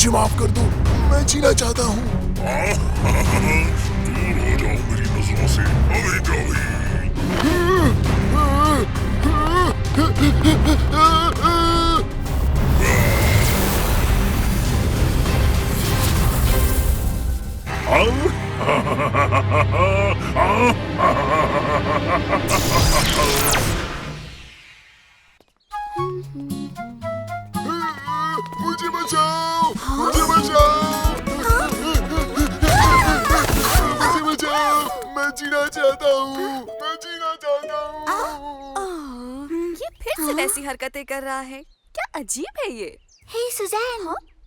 मुझे माफ कर दो, मैं जीना चाहता हूँ। दूर हो जाओ मेरी नजरों से, अभी जाओ। मुझे बचाओ, मुझे बचाओ, मुझे बचाओ, मैं जीना चाहता हूँ, मैं जीना चाहता हूँ। ये फिर से वैसी हरकतें कर रहा है। क्या अजीब है ये। हे सुजैन,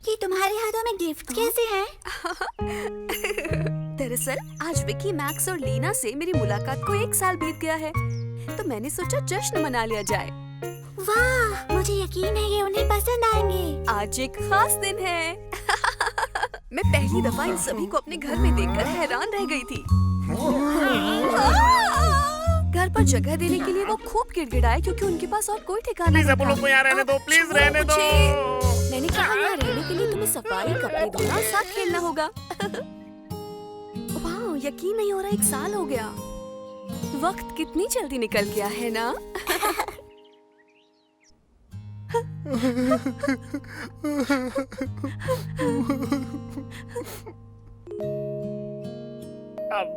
ये तुम्हारे हाथों में गिफ्ट कैसे हैं? दरअसल आज विकी, मैक्स और लीना से मेरी मुलाकात को 1 साल बीत गया है, तो मैंने सोचा जश्न मना लिया जाए। वाह, मुझे यकीन है ये उन्हें पसंद आएंगे। आज एक खास दिन है। मैं पहली दफा इन सभी को अपने घर में देखकर हैरान रह गई थी। घर पर जगह देने के लिए वो खूब गिड़गिड़ाए क्योंकि उनके पास और कोई ठिकाना नहीं था। प्लीज आप लोग को यहाँ रहने दो, प्लीज रहने दो। मैंने कहा यहाँ रहने के लिए तुम्हें सफाई, कपड़े धोना और साथ खेलना होगा। वाह, यकीन नहीं हो रहा 1 साल हो गया। वक्त कितनी जल्दी निकल गया है ना। अब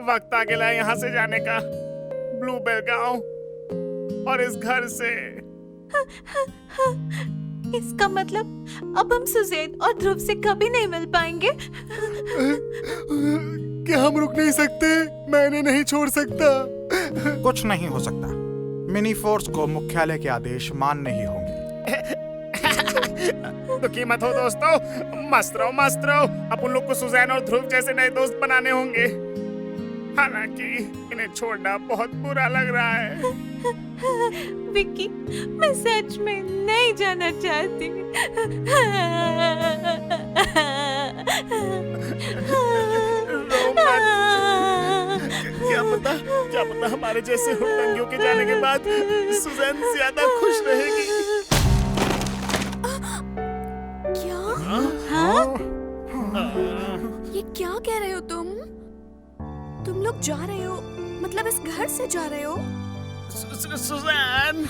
वक्त आ गया यहाँ से जाने का। ब्लूबेल गांव और इस घर से। इसका मतलब अब हम सुजैन और ध्रुव से कभी नहीं मिल पाएंगे। क्या हम रुक नहीं सकते? मैंने नहीं छोड़ सकता। कुछ नहीं हो सकता। मिनी फोर्स को मुख्यालय के आदेश मानने ही होंगे। दुखी मत हो दोस्तों, मस्त रहो मस्त रहो। अपन लोग को सुजैन और ध्रुव जैसे नए दोस्त बनाने होंगे। हालांकि इन्हें छोड़ना बहुत बुरा लग रहा है। विक्की, मैं सच में नहीं जाना चाहती। क्या पता हमारे जैसे हुड़दंगियों के जाने के बाद सुजैन ज्यादा खुश रहेगी। क्या? हाँ? ये क्या कह रहे हो तुम? तुम लोग जा रहे हो, मतलब इस घर से जा रहे हो? सुजैन,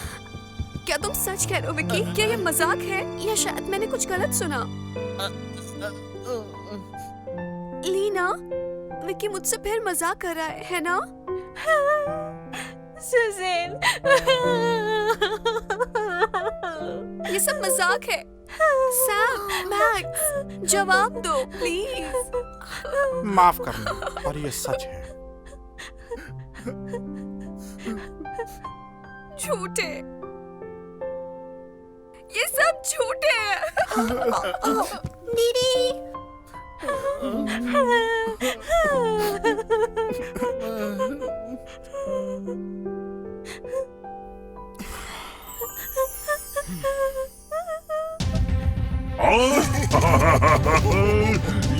क्या तुम सच कह रहे हो विक्की? क्या ये मजाक है या शायद मैंने कुछ गलत सुना? लीना, विक्की मुझसे फिर मजाक कर रहा है ना? सुजैन, ये सब मजाक है। सैम, मैक्स, जवाब दो प्लीज। माफ करना, और ये सच है। झूठे, ये सब झूठे हैं। दीदी,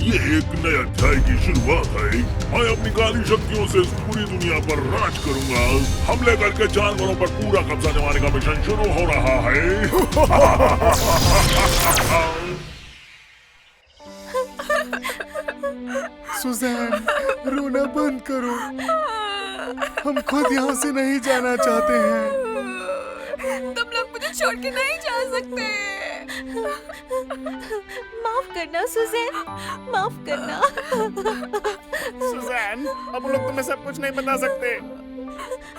ये एक नए अध्याय की शुरुआत है। मैं अपनी काली शक्तियों से इस पूरी दुनिया पर राज करूंगा। हमले करके जानवरों पर पूरा कब्जा जमाने का मिशन शुरू हो रहा है। सुजैन, रोना बंद करो। हम खुद यहाँ से नहीं जाना चाहते हैं। तुम लोग मुझे छोड़ के नहीं जा सकते। माफ करना सुजैन, माफ करना। सुजैन, अब लोग तुम्हें सब कुछ नहीं बता सकते,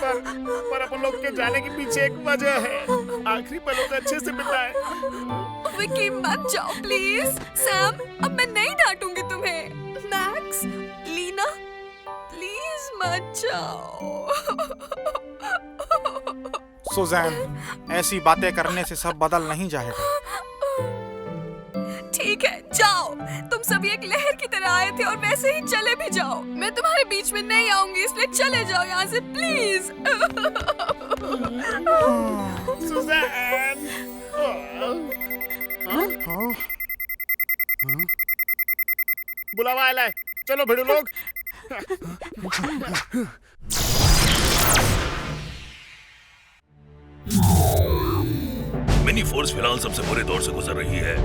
पर अपन लोग के जाने के पीछे एक वजह है। आखिरी पलों को अच्छे से बिताए। विक्की मत जाओ प्लीज। सैम, अब मैं नहीं डांटूंगी तुम्हें। मैक्स, लीना, प्लीज मत जाओ। सुजैन, ऐसी बातें करने से सब बदल नहीं जाएगा। ठीक है, जाओ। तुम सभी एक लहर की तरह आए थे और वैसे ही चले भी जाओ। मैं तुम्हारे बीच में नहीं आऊंगी, इसलिए चले जाओ यहाँ से प्लीज। सुजैन, बुलावा आया है। चलो भिड़ो लोग। मिनी फोर्स फिलहाल सबसे बुरे दौर से गुजर रही है।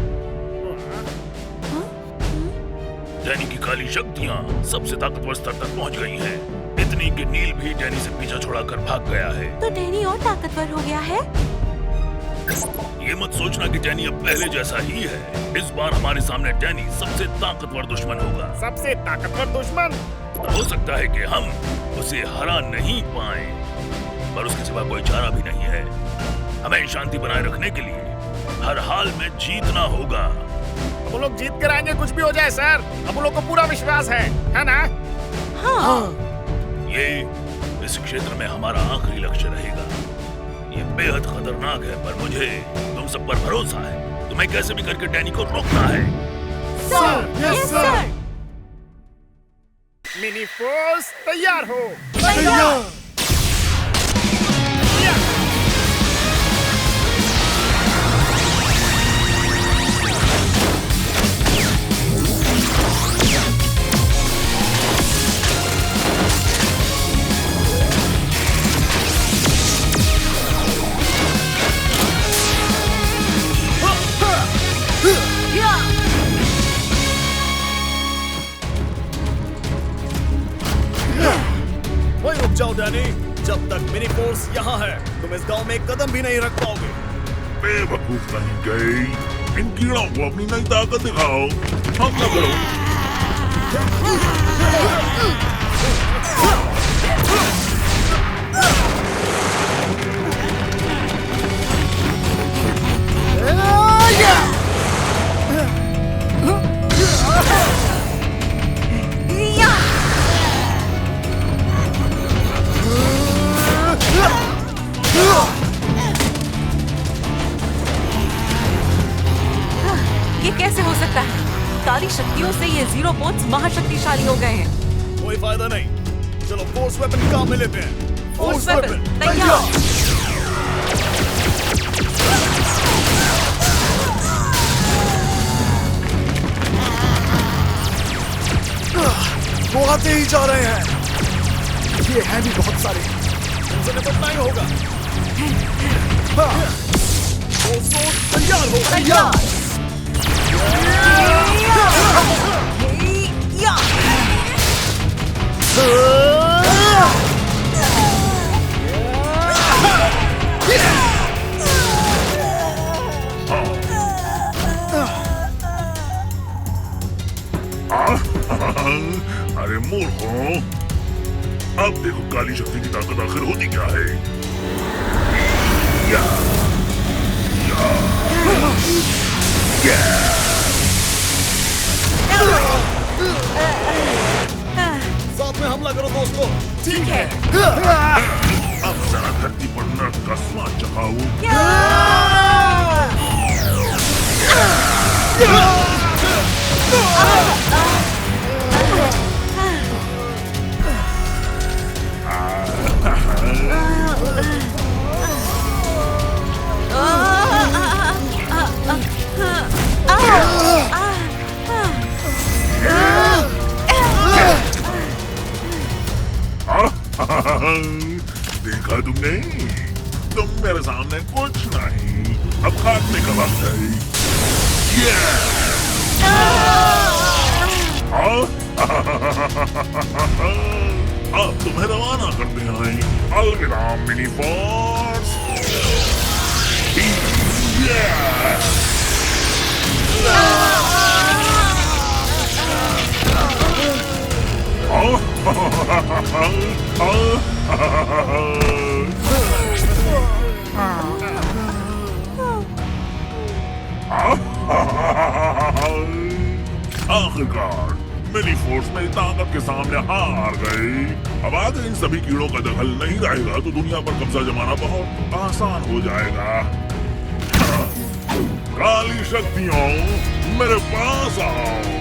डैनी की काली शक्तियाँ सबसे ताकतवर स्तर तक पहुँच गई हैं। इतनी कि नील भी डैनी से पीछा छुड़ाकर भाग गया है। तो डैनी और ताकतवर हो गया है? ये मत सोचना कि डैनी अब पहले जैसा ही है। इस बार हमारे सामने डैनी सबसे ताकतवर दुश्मन होगा। सबसे ताकतवर दुश्मन? हो सकता है कि हम उसे हरा नहीं पाए, पर उसके सिवा कोई चारा भी नहीं है। हमें शांति बनाए रखने के लिए हर हाल में जीतना होगा। हम लोग जीत कर आएंगे, कुछ भी हो जाए सर। हम लोग को पूरा विश्वास है ना? हाँ। ये इस क्षेत्र में हमारा आखिरी लक्ष्य रहेगा। ये बेहद खतरनाक है, पर मुझे तुम सब पर भरोसा है। तुम्हें कैसे भी करके डैनी को रोकना है। Sir, yes sir. Mini force तैयार हो। तैयार। वही रुक जाओ डैनी, जब तक मिनी फोर्स यहाँ है तुम इस गांव में एक कदम भी नहीं रख पाओगे। बेवकूफ कहीं गए। इन कीड़ों को अपनी नई ताकत दिखाओ। हमला करो। ये कैसे हो सकता है? काली शक्तियों से ये जीरो बोट्स महाशक्तिशाली हो गए हैं। कोई फायदा नहीं, चलो फोर्स वेपन काम में लेते हैं। फोर्स वेपन तैयार। वो आते ही जा रहे हैं। ये हैं भी बहुत सारे, इनसे निपटना ही होगा। तैयार हो। तैयार। अरे मूर्खों, अब देखो काली शक्ति की ताकत आखिर होती क्या है। या, या, या। साथ में हमला करो दोस्तों। ठीक है। अब जरा धरती पर नर्क का स्वाद चखाओ। देखा तुमने? तुम मेरे सामने कुछ नहीं। अब काटने का वक्त है। अब तुम्हें रवाना करते हैं। अलविदा मिनी फोर्स। आखिरकार मिनी फोर्स मेरी ताकत के सामने हार गई। अब आगे इन सभी कीड़ों का दखल नहीं रहेगा तो दुनिया पर कब्जा जमाना बहुत आसान हो जाएगा। काली शक्तियों, मेरे पास आओ।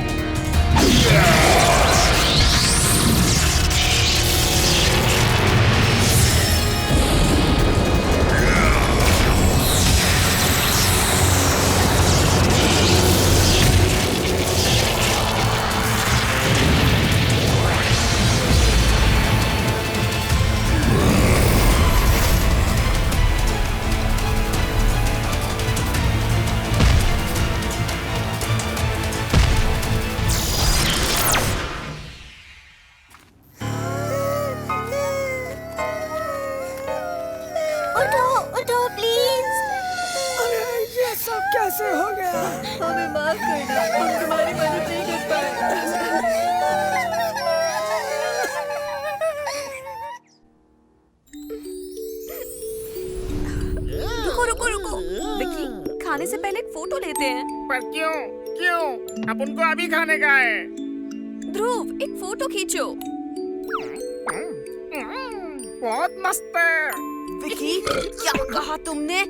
मुझसे हो गया। हमें माफ करना, हम तुम्हारी मदद नहीं कर पाए। रुको रुको रुको, विक्की, खाने से पहले एक फोटो लेते हैं। पर क्यों क्यों अपन को अभी खाने का है? ध्रुव, एक फोटो खींचो। बहुत मस्त है। विक्की, क्या कहा तुमने?